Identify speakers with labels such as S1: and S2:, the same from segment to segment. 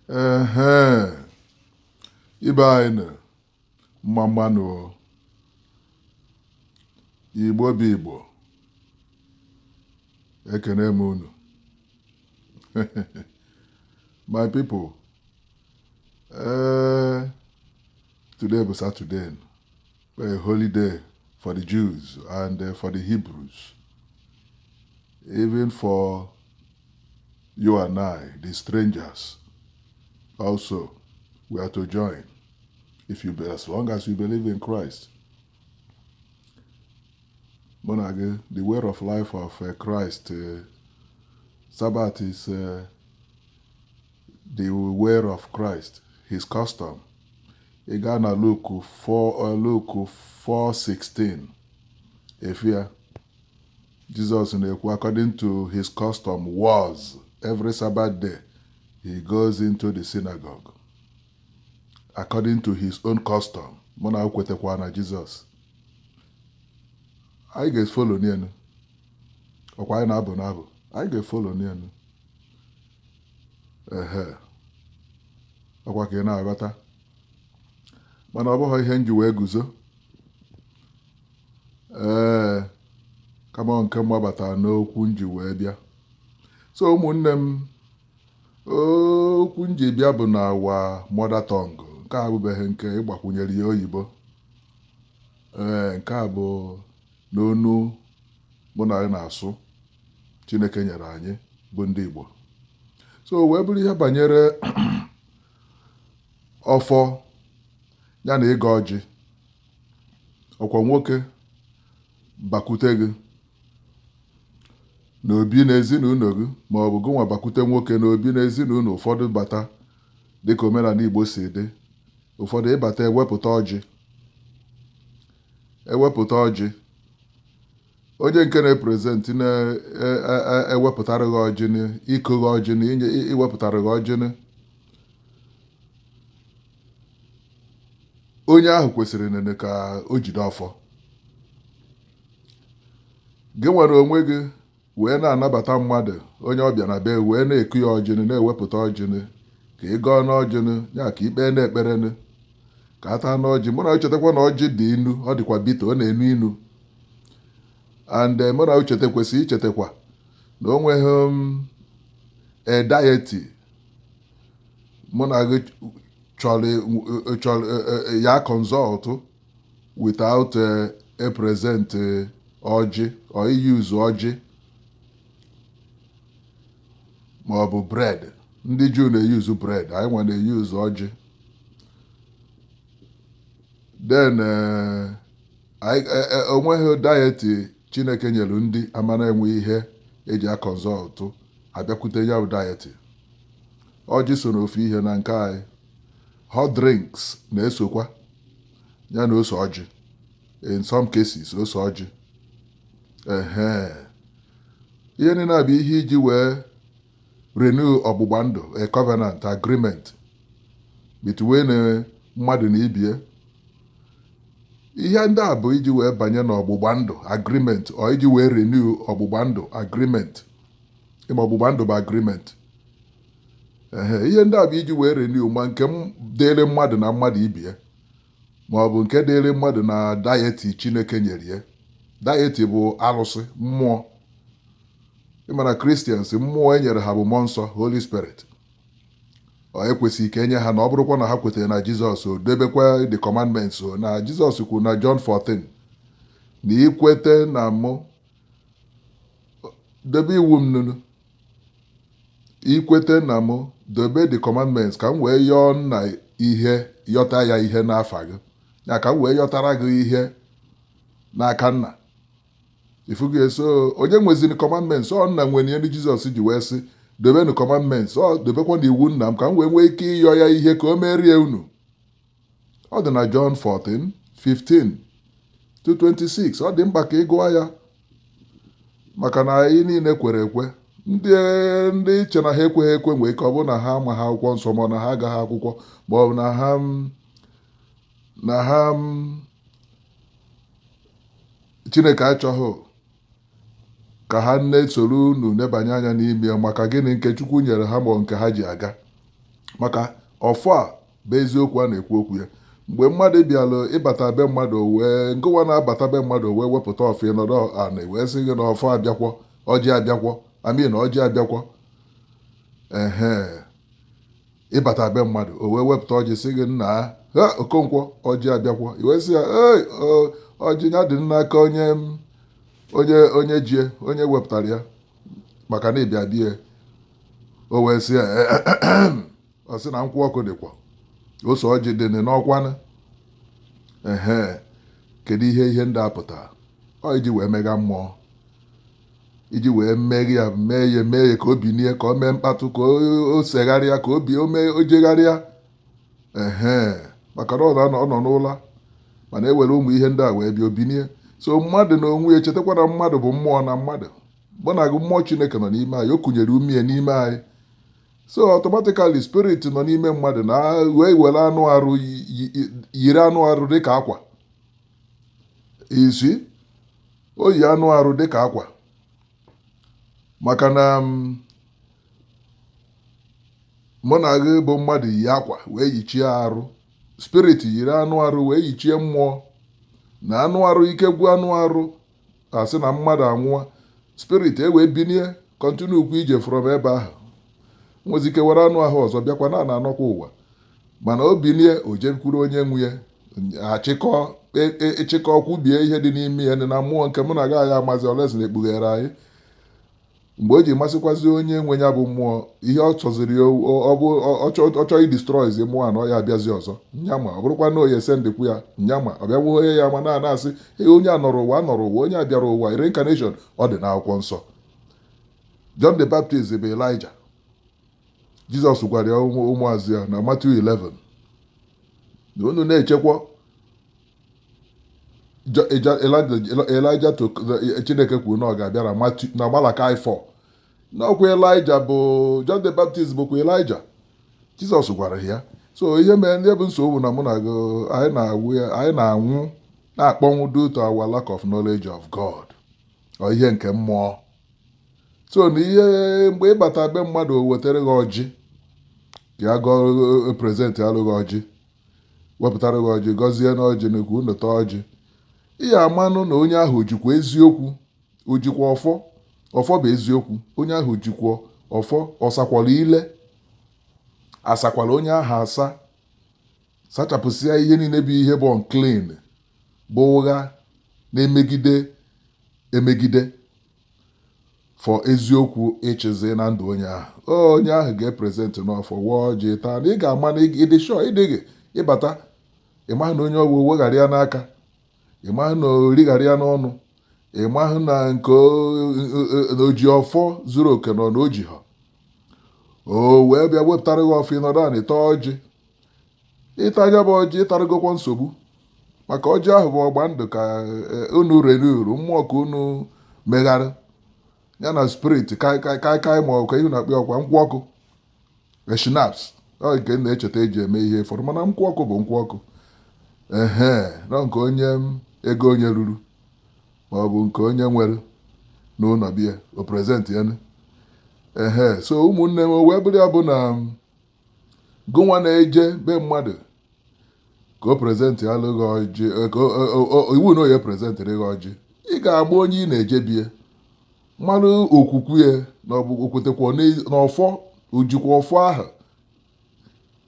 S1: Ehe, ibe anyị na mmanụ Igbo bụ Igbo, ekene m unu. My people, today is Saturday, a holy day for the Jews and for the Hebrews, even for you and I, the strangers. Also, we are to join, as long as you believe in Christ. Monage, the way of life of Christ, Sabbath is the way of Christ, his custom. You got na Luke 4:16. If Jesus according to his custom was every Sabbath day, he goes into the synagogue. According to his own custom. Mona kwetekwa na Jesus. I get follow nienu. Ọkwa anyị na-abụ n'abụ. I get follow nienu. Ọkwa ka ị na-aghọta. Mana ọ bụghị ihe nji wee guzo. Kama nke mgbabata n'okwu nji wee bịa. So ụmụnne m, okwu nji bịa bụ na wa mother tongue. Nke a abụbeghị nke ịgbakwunyere ya oyibo. Nke a bụ n'onu mụ na anyị na-asụ Chineke nyere anyị bụ ndị Igbo. So wee bụrụ ihe banyere ọfọ ya na ịga ọjị. Ọkwa nwoke bakwute gị n'obi na ezinụlọ gị, ma ọ bụ gị nwa bakwute nwoke n'obi na ezinụlọ. Ụfọdụ bata dịka omenala Igbo si dị. Ụfọdụ ịbata ewepụta ọjị. Onye nke na-eprezentị na-ewepụtara gị ọjị, ịkụ gị ọjị, iwepụtara gị ọjị. Onye ahụ kwesịrị nene ka o jide ọfọ. Gị nwere onwe gị wee na-anabata mmadụ, onye ọbịa na be wee na-eku ya ọjị, na-ewepụta ọjị, ka ị gọọ n'ọjị, ya ka ikpe na-ekpere, ka a taa n'ọjị. Mụ na uchetakwa na ọjị dị inu, ọ dịkwa bito, ọ na-enu inu. And mụ na uchete kwesịrị ichetakwa na o nweghị dieti mụ na gị chọrọ ya consult without a present ọjị or use ọjị ma ọ bụ bread. Ndị Juu na-eyuzu bread, anyị nwa na-eyuzu ọjị. Then onweghị dieti Chineke nyere ndị amara enwe ihe eji akọnzọltụ abịakwute ya bụ dieti. Ọjị so n'ofu ihe na nke anyị. Hot drinks na-esokwa ya na ose ọjị. In some cases, ose ọjị. Ihe niile bụ ihe iji wee renew ọgbụgba ndụ, a covenant agreement between mmadụ na ibie. Ihe ndị a bụ iji wee banye n'ọgbụgba ndụ agreement, ọ iji wee renew ọgbụgba ndụ agreement. Ịma ọgbụgba ndụ bụ agreement. Ihe ndị a bụ iji wee renew ma nke dịrị mmadụ na mmadụ ibie, ma ọ bụ nke dịrị mmadụ na dieti Chineke nyere ya. Dieti bụ arụsị, mmụọ. Ịma na Christians, mmụọ e nyere ha bụ mmụọ nsọ, Holy Spirit. Ọ ekwesịghị ka enye ha na ọ bụrụkwa na ha kwetere na Jizọs, o debekwa the commandments. Na Jizọs kwuru na John 14 na ikwete na mụ debe iwu m nunu, ikwete na mụ debe the commandments, ka m wee yọọ nna ihe, yọta ya ihe n'afa gị, ya ka m wee yọtara gị ihe n'aka nna. Ifugu eso onye nweziri commandments, ọ nna nwere ihe ndị Jizọs ji wee sị dobenu commandments, ọ dobekwa na iwu nna m, ka m wee nwee ike ịyọ ya ihe ka o merie unu. Ọ dị na John 14:15-26. Ọ dị mkpa ka ị gụọ ya, maka na anyị niile kwere ekwe. Ndị iche na ha ekweghị ekwe nwee ike ọ bụ na ha ama ha akwụkwọ nsọ, ma na ha agaghị akwụkwọ, ma ọ bụ na ha Chineke achọghị ka ha soro unu nebanye anya n'ime ya, maka gịnị nke Chukwu nyere ha ma nke ha ji aga. maka ọfọ a bụ eziokwu a na-ekwu okwu ya. Mgbe mmadụ bịalụ ịbata be mmadụ wee ngụwa na-abata be mmadụ wee wepụta ọfọ ịnọdụ ana wee sị gị na ọfọ abịakwọ, ọjị abịakwọ, na ọjị abịakwọ. Ịbata be mmadụ o wee wepụta ọjị sị gị nna ha Okonkwo ọjị abịakwọ, iwee sị ya ọjị ya dị n'aka onye jie onye wepụtara ya maka na ịbịa bie. O wee sị ya ọ sị na nkwụ ọkụ dịkwa, ose ọjị dị n'ọkwanụ. Kedu ihe ndị a pụtara? Ọ iji wee mega mmụọ, iji wee meghe ya mee ya ka o binie, ka o mee mkpatụ, ka o segharịa, ka o jegharịa. Maka na ọ nọ n'ụla mana ewere ụmụ ihe ndị a wee bịa obinie. So mmadụ na onwe ya chetakwa na mmadụ bụ mmụọ na mmadụ mụ na gị, mmụọ Chineke nọ n'ime anyị, o kunyere ume n'ime anyị. So automatically spirit nọ n'ime mmadụ na wee were anụ arụ yiri anụ arụ dịka akwa. Isi o yi anụ arụ dịka akwa maka na mụ na gị bụ mmadụ yi akwa wee yichie arụ, spirit yiri anụ arụ wee yichie mmụọ. Na anụ arụ ike gwụ anụ arụ asị na mmadụ anwụọ, spirit wee binie kọntinu ukwu ije from ebe ahụ, nwezi ike were anụ ahụ ọzọ bịakwa na anọkwa ụwa. Mana o binie o jekwuru onye nwe ya achịkọ kwubie ihe dị n'ime ya dị na mmụọ nke mụ na gị anyị amazi olesi na-ekpughere anyị. Mgbe o ji masịkwazi onye nwe ya bụ mmụọ ihe ọ chọziri ọ chọọ idestroizi mmụọ na ọ ya abịazi ọzọ nyama, ọ bụrụkwa na oye sendịkwu ya nyama ọ bịa onye ya ma na-asị onye a nọrọ ụwa onye a bịara ụwa reincarnation ọ dị n'akwụkwọ nsọ. John the Baptist bụ Elijah. Jizọs gwara ya ụmụazụ ya na Matthew 11 na unu na-echekwa Elijah to Chineke kwuru na ọ ga-abịa na Malachi 4 n'ọkwa Elijah bụ John the Baptist bụkwa Elijah. Jizọs gwara ya. So ihe mere ndị bụ nsogbu na mụ na gị anyị na-anwụ na-akpọnwụ due to our lack of knowledge of God, ọ ihe nke mmụọ. So na ihe mgbe ịbata be mmadụ o wetara gị ọjị ka ya gọọ prezent alụghị ọjị, wepụtara gị ọjị gọzie na ọjị n'ekwu nnọta ọjị, ihe amanụ na onye ahụ jikwa eziokwu, ojikwa ọfọ bụ eziokwu. Onye ahụ jikwa ọfọ, ọsakwala ile, asakwala onye ahụ asa, sachapụsịa ihe niile bụ ihe bụ unclean, bụ ụgha na-emegide emegide for eziokwu ịchịzi na ndụ onye ahụ. Onye ahụ ga-eprezentị n'ọfọ wụọ ọjị taa na ị ga-ama na ịdị shọ ịdịghị ịbata ịmahụ na onye ọgwụ weghara ya n'aka, ịmahụ na origharị ya n'ọnụ, ịmahụ na nke oji ọfọ zuru oke nọ na oji ha. O wee bịa wepụtara gị ọfọ ịnọdụ a na-ete ọjị. Ịta anya bụ ọjị ịtarịgokwa nsogbu, maka ọjị ahụ bụ ọgba ndụ ka unu renuru, mmụọ ka unu megharị ya na spirit kai ma ọ ka ihu na-akpị ọkwa nkwụ ọkụ shinaps. Ọ nke na-echeta eji eme ihe fọrọ, mana nkwụ ọkụ bụ nkwụ ọkụ. Nọ nke onye ego onye ruru ma ọ bụ nke onye nwere n'ụlọ biya o prezent ya. So ụmụnne m wee bụrụ ya bụ na gụnwa na-eje be mmadụ ka o prezentị alụghị ọjị, iwu na oye prezentịrị gị ọjị, ị ga-agba onye ị na-eje bie mmanụ okwukwu ya na ọ bụ okwetekwa n'ọfọ, ojikwa ọfọ ahụ.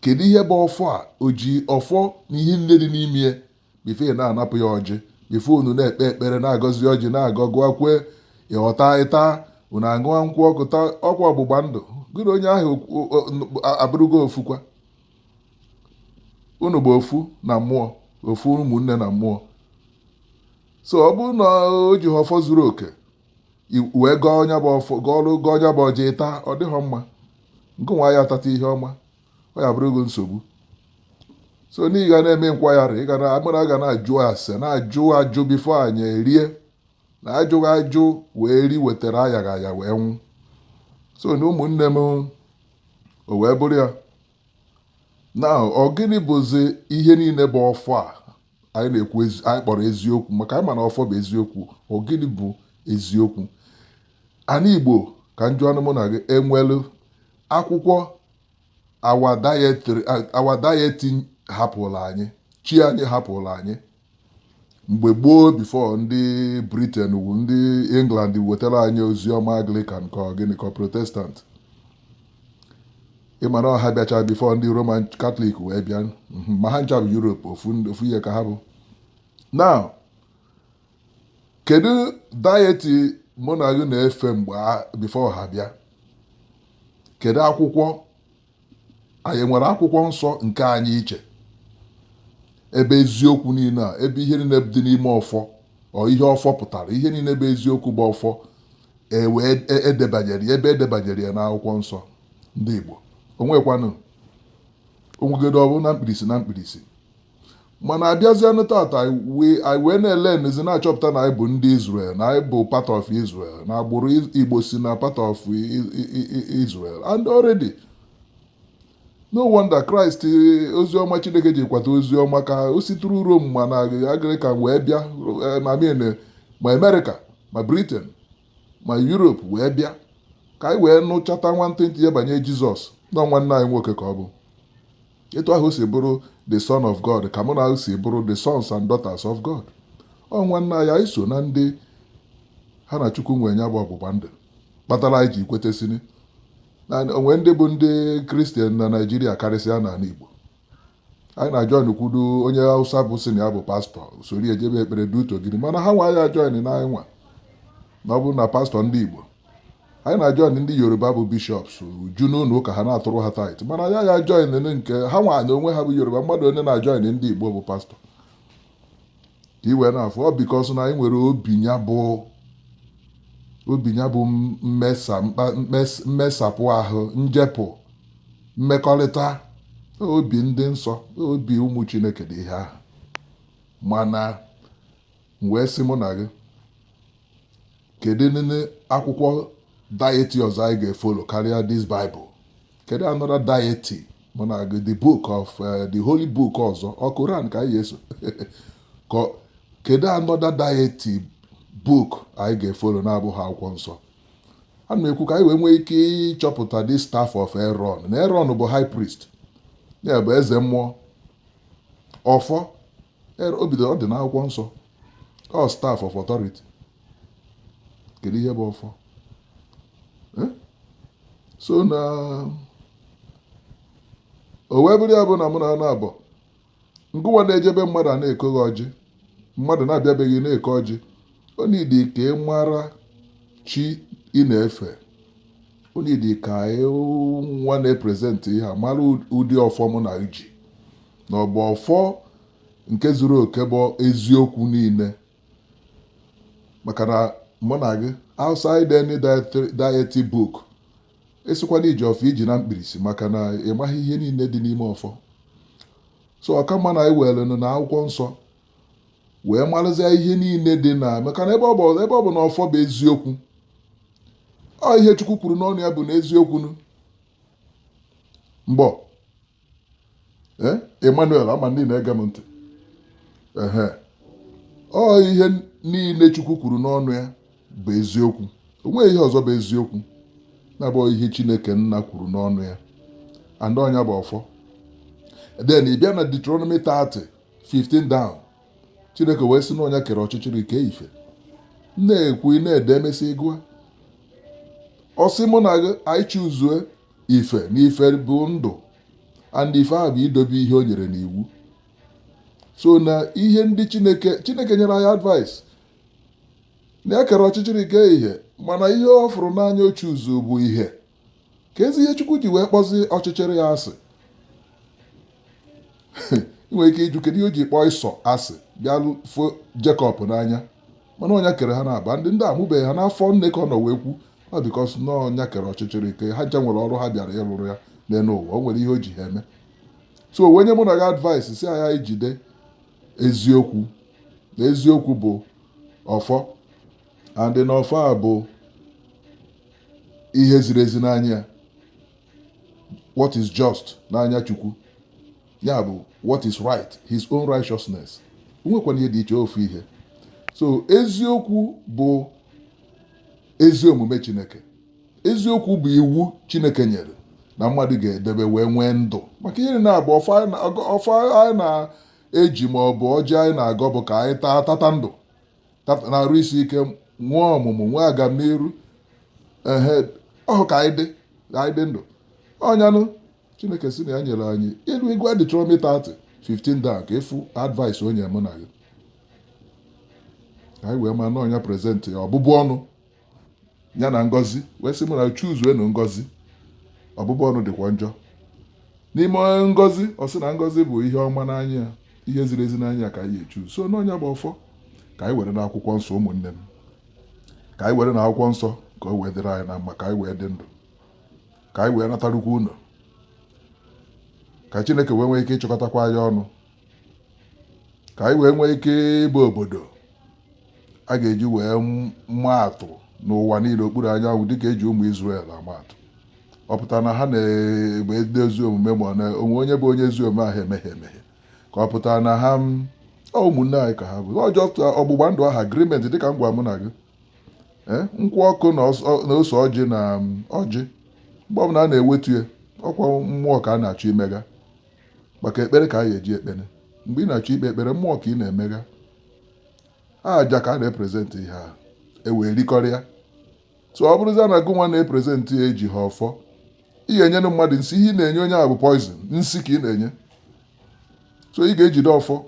S1: Kedu ihe bụ ọfọ a? Oji ọfọ na ihe nne dị n'ime ya bife na-anapụ ya ọjị, bife unu na-ekpe ekpere na-agọzi ọjị na-agọgụakwe ịghọta ịta unu aṅụa nkwụ ọkụ ta ọkwa ọgbụgba ndụ gị na onye ahụ abụrụgo ofukwa. Unu bụ ofu na mmụọ, ofu ụmụnne na mmụọ. So ọ bụrụ na o ji ọfọ zuru oke wee gọọ onye bụ ọfọ gọọ onye bụ ọjị taa, ọ dịghọ mma. Nke nwa ya atata ihe ọma, ọ ya bụrụgo nsogbu. So n'ihi ga na-eme nkwayarị, amụra ga na-ajụ ase na-ajụ bifo anyị erie, na ajụghị ajụ wee ri wetara ayaghị aya wee nwụ. So na ụmụnne m o wee bụrụ ya na ọ gịnị bụzi ihe niile bụ ọfọ a anyị na-ekwu anyị kpọrọ eziokwu, maka anyị ma na ọfọ bụ eziokwu. Ọ gịnị bụ eziokwu? Ana Igbo ka njụ anụ mụ na gị enwelu akwụkwọ our diet hapụrụ anyị, chi anyị hapụrụ anyị. Mgbe gboo bifo ndị Britain wu ndị England wetara anyị oziọma Anglican ka gịnị ka Protestant, ịma na ọha bịacha bifo ndị Roman Catholic wee bịa, ma ha ncha bụ Europe ofu ihe ka ha bụ. Now kedu dieti mụ na gị na-efe mgbe bifo ha bịa? Kedu akwụkwọ anyị nwere? Akwụkwọ nsọ nke anyị iche, ebe eziokwu niile a, ebe ihe niile dị n'ime ọfọ ihe ọfọ pụtara, ihe niile bụ eziokwu bụ ọfọ wee edebanyere ebe edebanyere ya n'akwụkwọ nsọ ndị Igbo. Onwekwanụ onwegodo ọ bụ na mkpirisi. Mana abịazianụ tata anyị wee na-ele nezi na-achọpụta na anyị bụ ndị Israel, na anyị bụ part of Israel, na agbụrụ Igbo si na part of Israel. And already no wonder Christ oziọma Chineke ji kwata oziọma ka o siturụ Rome ma na Anglican wee bịa, ma America ma Britain ma Europe wee bịa ka anyị wee nụchata nwantịntị ya banye Jizọs na nwanne anyị nwoke ka ọ bụ. Etu ahụ si bụrụ the son of God ka mụ na ahụ si bụrụ the sons and daughters of God. Ọ nwanne anyị, anyị so na ndị ha na Chukwu nwe nya bụ ọgbụgba ndụ kpatara anyị ji kwetesini na onwe ndị bụ ndị Kristian na Naijiria karịsịa n'ala Igbo. Anyị na John kwudo onye Hausa bụ si na ya bụ pastọ sori ejebe ekpere duto gịnị, mana ha nwa ya join na anyị nwa na ọ bụ na pastọ ndị Igbo. Anyị na join ndị Yoruba bụ bishops ju n'ụlọ ụka ha na-atụrụ ha tait, mana ya join nke ha nwa na onwe ha bụ Yoruba. Mmadụ onye na join ndị Igbo bụ pastọ ka iwe na-afụ ọ bikọs na anyị nwere obi ya bụ mmesapụ ahụ, njepụ, mmekọrịta, obi ndị nsọ, obi ụmụ Chineke dị ihe ahụ. Mana wee sị mụ na gị, kedu nene akwụkwọ dieti ọzọ anyị ga-efolo karịa this Bible? Kedu another dieti mụ na gị, the book of the holy book ọzọ, ọ Koran ka anyị eso kedu another dieti book anyị ga-efolo na-abụghị akwụkwọ nsọ? Ana m ekwu ka anyị wee nwee ike ịchọpụta the staff of Aaron. Na Aaron bụ high priest, ya bụ eze mmụọ. Ọfọ o bidoro ọ dị n'akwụkwọ nsọ, ọ staff of authority. Kedu ihe bụ ọfọ? So na o wee bụrụ ya bụ na mụ na na-abọ ngụwa na-ejebe mmadụ a na-ekoghị ọjị, mmadụ na-abịabeghị na-eke ọjị, ọ nidi ka ị mara chi ị na-efe, ọ nidi ka nwa na-eprezentị ihe a mara ụdị ọfọ mụ na iji na ọ bụ ọfọ nke zuru oke bụ eziokwu niile. Maka na mụ na gị outside any diety book esikwana iji ọfọ iji na mkpirisi, maka na ị maghị ihe niile dị n'ime ọfọ. So ọka mma na anyị welụnụ na akwụkwọ nsọ wee marụzie ihe niile dị na, maka na ebe ọ bụ na ọfọ bụ eziokwu, ọ ihe Chukwu kwuru n'ọnụ ya bụ na eziokwu mbọ Emmanuel ama ndị na-ege m ntị, ọ ihe niile Chukwu kwuru n'ọnụ ya bụ eziokwu. O nweghị ihe ọzọ bụ eziokwu na-abụghị ihe Chineke nna kwuru n'ọnụ ya, and ọnya bụ ọfọ. Then ị bịa na Deuteronomy 30:15 down, Chineke wee sị na ọnya kere ọchịchịrị kee ife. Na-ekwu na-ede emesị ịgụa ọ sị mụ na gị anyị chuzue ife, na ife bụ ndụ, and ife ahụ bụ idobe ihe o nyere n'iwu. So na ihe ndị Chineke nyere anyị advice na ekere ọchịchịrị kee ihe, mana ihe ọ fụrụ n'anya o chuzu bụ ihe. Ka ezi ihe Chukwu ji wee kpọzi ọchịchịrị ya asị. Inwere ike ịjụ kedu ihe o ji kpọọ Ịsọ asị bịa fụ Jekọb n'anya, mana ọnya kere ha na-aba. Ndị amụbeghị ha n'afọ nne ka ọ nọ wee kwu ọ bikọs na ọnya kere ọchịchịrị ke ha ja nwere ọrụ ha bịara ịrụrụ ya n'elu ụwa. O nwere ihe o ji ha eme. So onye mụ na gị advice si anya ijide eziokwu, na eziokwu bụ ọfọ, and na ọfọ a bụ ihe ziri ezi n'anya ya, what is just n'anya Chukwu, ya bụ what is right, his own righteousness. Onwekwana ihe dị iche ofu ihe. So eziokwu bụ ezi omume Chineke, eziokwu bụ iwu Chineke nyere, na mmadụ ga-edebe wee nwee ndụ. Maka ihe na-abụ ọfọ anyị na-eji ma ọ bụ ọjị anyị na-agọ bụ ka anyị tata ndụ na-arụ isi ike, nwee ọmụmụ, nwee agamniru. Ọhụ ka anyị dị ndụ. Ọnyanụ Chineke sị na ya nyere anyị ilu igwe Deuteronomy 30:15 daa ka efu advice onye mụ na gị anyị wee ma na ọnya prezentị ya ọbụbụ ọnụ ya na ngọzi wee sị mụ na chuzuenu ngọzi. Ọbụbụ ọnụ dịkwa njọ. N'ime ngọzi ọ sị na ngọzi bụ ihe ọma n'anya ya, ihe ziri ezi n'anya ka anyị echu. So n'ọnya bụ ọfọ ka anyị were n'akwụkwọ nsọ, ụmụnne m, ka anyị were n'akwụkwọ nsọ ka o wee dịrị anyị na mma, ka anyị wee dị ndụ, ka anyị wee natarukwa unu, ka Chineke wee nwee ike ịchịkọtakwa anyị ọnụ, ka anyị wee nwee ike ịbụ obodo a ga-eji wee maa atụ n'ụwa niile okpuru anyanwụ dịka eji ụmụ Izrel ama atụ. Ọ pụtara na ha na-egbe ndị ezi omume ma na onwe onye bụ onye ezi omume ahụ emehie ka ọ pụtara na ha ụmụnne anyị ka ha bụ ọjọọ ọgbụgba ndụ ahụ agreement dịka m gwa mụ na gị. Nkwụ ọkụ na ose ọjị na ọjị mgbe ọbụla a na-ewetu ya ọkwa mmụọ ka a na-achọ imega, maka ekpere ka a ga-eji ekpere. Mgbe ị na-achọ ikpe ekpere, mmụọ ka ị na-emega. Aja ka a na-eprezentị ihe a ewee rikọrọ ya. So ọ bụrụzi na gụ nwa na-eprezentị ya eji ha ọfọ, ị ga-enye mmadụ nsị. Ihe ị na-enye onye ahụ bụ poison, nsị ka ị na-enye. So ị ga-ejide ọfọ,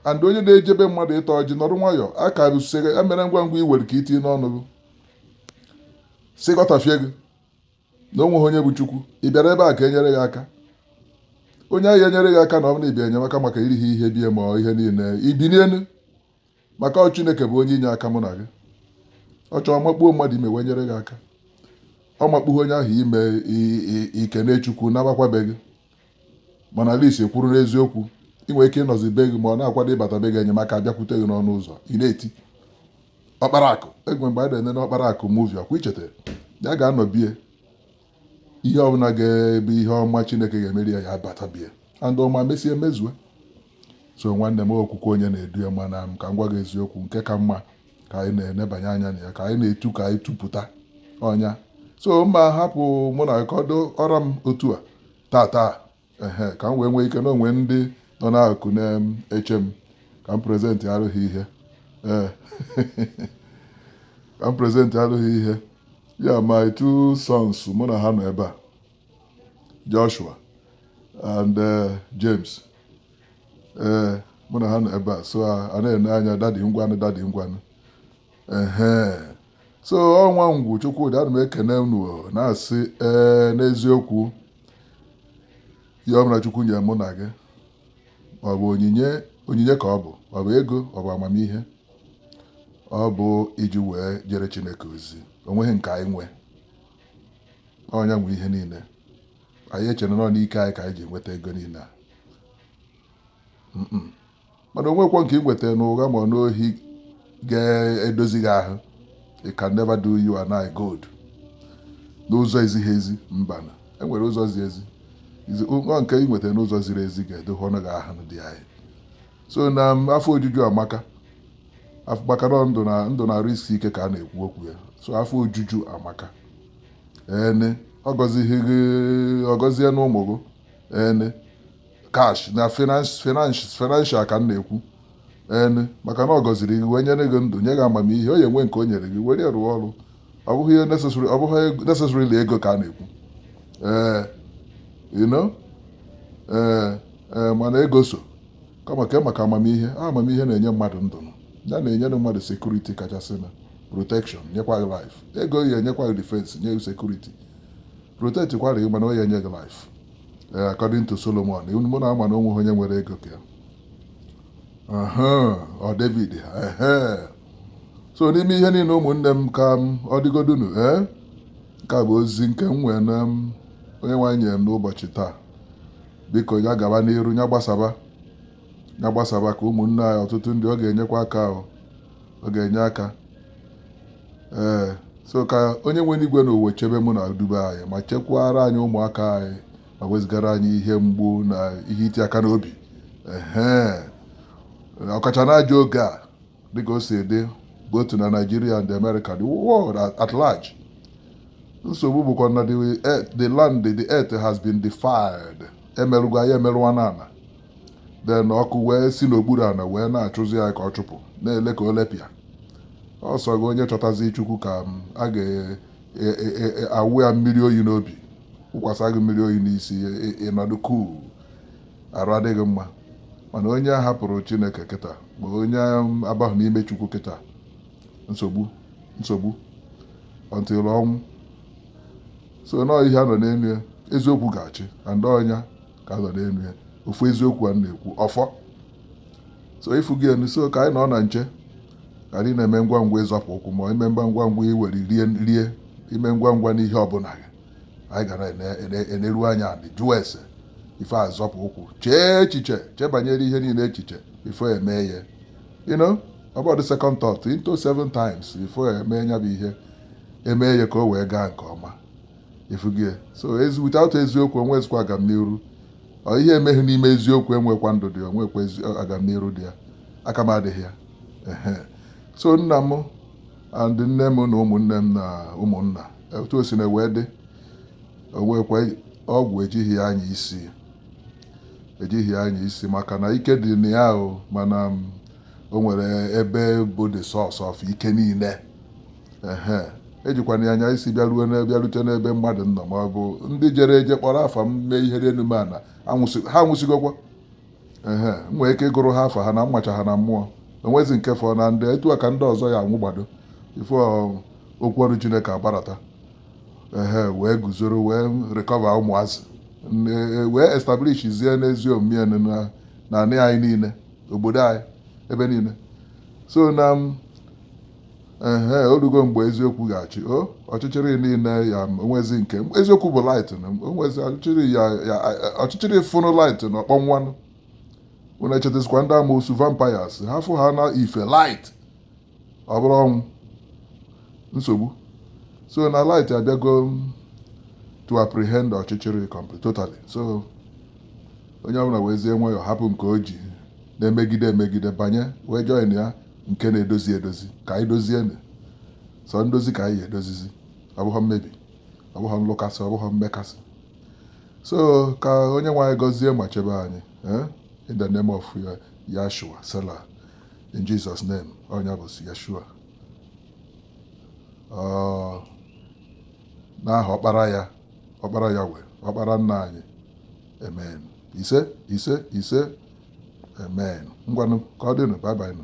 S1: and onye na-ejebe mmadụ ịta ọjị nọrọ nwayọọ, aka usoro ya mere ngwa ngwa iwere ka itinye n'ọnụ gị sị gọtafie gị na onweghị onye bụ Chukwu. Ị bịara ebe a ka enyere gị aka. Onye ahụ enyere gị aka na ọ bụla ịbịa enyemaka maka iri ha ihe bie ma ihe niile ibinienu, maka ọ Chineke bụ onye inye aka mụ na gị. Ọ chọọ makpuo mmadụ ime wee nyere gị aka. Ọ makpuo onye ahụ ime ikene Chukwu nabakwabeghị, mana at least ekwuru n'eziokwu. Ị nwere ike ịnọzi be gị ma ọ na-akwado ịbata be gị enyemaka bịakwute gị n'ọnụ ụzọ, ị na-eti ọkpara akụ. Egwe mgbe a na-ene n'ọkpara akụ muvi, ọkwa ichete ya ga-anọ bie ihe ọbụla ga-ebe ihe ọma Chineke ga-emeri ya abata bie and ọma mesie mezue. So nwanne m, okwukwe onye na-edu ya mana m ka m gwa gị eziokwu nke ka mma ka anyị na-enebanye anya na ya, ka anyị na-etu ka anyị tupụta ọnya. So mma hapụ mụ na kọdo ọra m otu a tata ka m wee nwee ike na onwe ndị nọ n'akụkụ na-eche m ka m prezentị arụghị ihe ka m prezentị arụghị ihe ya. My two sons mụ na ha nọ ebe a, Joshua and James. Mụ na ha nọ ebe a. So a na-ene anya dadi ngwanụ. So ọnwa ngwu Chukwudị, ana m ekene unu na-asị n'eziokwu ihe ọbụla Chukwu nye mụ na gị, ọ bụ onyinye ka ọ bụ ego, ọ bụ amamihe, ọ bụ iji wee jere Chineke ozi. O nweghị nke anyị nwe, ọnya nwe ihe niile. Anyị echere nọ n'ike anyị ka anyị ji enweta ego niile a. Mana onwekwa nke ị nweta n'ụgha ma n'ohi ga-edozi gị ahụ. It can never do you and I good. N'ụzọ ezighi ezi mbana, enwere ụzọ zi ezi. Nke ị nweta n'ụzọ ziri ezi ga-edobe ọnụ gị ahụ dị anyị. So na afọ ojuju amaka, maka na ndụ na-arụ isi ike ka a na-ekwu okwu ya. So afọ ojuju amaka. Ọ gọzie n'ụmụ gị. Cash na financial ka m na-ekwu. Maka na ọ gọziri gị wee nyere gị ndụ, nye gị amamihe, o enwe nke o nyere gị were rụọ ọrụ. Ọ bụghị necessarily ego ka a na-ekwu. Mana ego so maka amamihe. Amamihe na-enye mmadụ ndụ, ya na-enyere mmadụ sekuriti kachasị na protection, nyekwa gị life. Ego ya enyekwa gị defense, nye gị sekuriti. Protect kwara gị mana o ya enye gị life. According to Solomon, mụ na ama na onwe onye nwere ego ka ya. Ọ David. So n'ime ihe niile ụmụnne m, ka ọ dịgodunu ka bụ ozi nke m nwee na onye nwaanyị nyere m n'ụbọchị taa. Biko ya gaba n'iru, ya gbasaba ka ụmụnne anyị ọtụtụ ndị ọ ga-enyekwa aka, ọ ga-enye aka. So ka onye nwe n'igwe n'ụwa chebe mụ na dube anyị, ma chekwara anyị ụmụaka anyị, ma wezigara anyị ihe mgbu na ihe iti aka n'obi. Ọkacha na-ajọ oge a dịka o si dị bụ otu na Nigeria and America, the world at large. nsogbu bụkwa na the land, the earth has been defiled. Emerụgwa ya emerụwa n'ala, then ọkụ wee si n'okpuru ana wee na-achụzi ya ka ọ chụpụ na-ele ka o lepịa. Ọsọ gị onye chọtazi Chukwu ka a ga-awụ ya mmiri oyi n'obi, wụkwasa gị mmiri oyi n'isi, ịnọdụ kuu, arụ adịghị mma. Mana onye a hapụrụ Chineke kịta ma onye abaghị n'ime Chukwu kịta, nsogbu until ọnwụ. So nọọ ihe a nọ n'elu ya, eziokwu ga-achị and ọnya ka a nọ n'elu ya, ofu eziokwu a na-ekwu ọfọ. So ifu gị enu, so ka anyị nọ na nche, ka anyị na-eme ngwa ngwa ịzọpụ ụkwụ ma ime ngwa ngwa iwere rie ime ngwa ngwa n'ihe ọbụla gị, anyị gara eneru anya adị jụọ ese ife azọpụ ụkwụ, chee echiche, chebanyere ihe niile echiche before eme ya. About the second thought into 7 times before eme nya bụ ihe, eme ya ka o wee gaa nke ọma. Ifugie, so without eziokwu onwezikwa agamniru. Ihe emeghị n'ime eziokwu enwekwa ndụ dị, onwekwa agamniru dị ya, aka m adịghị ya. So nna m and nne m na ụmụnne m na ụmụnna, otu o si na wee dị, onwekwa ọgwụ ejighị anyị isi maka na ike dị na ya o, mana o nwere ebe bụ the source of ike niile. Ejikwana anya isi bịarute n'ebe mmadụ nọ, ma ọ bụ ndị jere eje kpọrọ afa m mee ihe enume ana, ha anwụsigokwa. Nwee ike ịgụrụ ha afa ha na mmacha ha na mmụọ, onwezi nke fọ na ndị etu a ka ndị ọzọ ya anwụ gbado ifo okwu ọrụ Chineke agbarata, wee guzoro, wee recover ụmụazị, wee establish zie n'ezi omume na anị anyị niile, obodo anyị, ebe niile. So na orugo mgbe eziokwu ga-achị. Ọchịchịrị niile ya onwezi nke eziokwu bụ light, na onwezi ọchịchịrị fụnụ light na ọkpọnwanụ. Unu echetazikwa ndị amoosu vampires, ha fụ ha na ife light, ọ bụrụ ọnwụ, nsogbu. So na light abịago to apprehend ọchịchịrị totally. So onye ọbụla wezie nwayọ hapụ nke o ji na-emegide banye wee join ya nke na-edozi ka anyị dozie sọ ndozi ka anyị edozizi, ọ bụghị mmebi, ọ bụghị nlụkasị, ọ bụghị mmekasị. So ka onye nwe anyị gọzie ma chebe anyị, in the name of Yeshua Selah, in Jesus name. Onye bụ Yeshua, n'aha ọkpara ya wee ọkpara nna anyị, amen. Ise amen. Ngwanụ ka ọ dịnụ, bye bye nụ.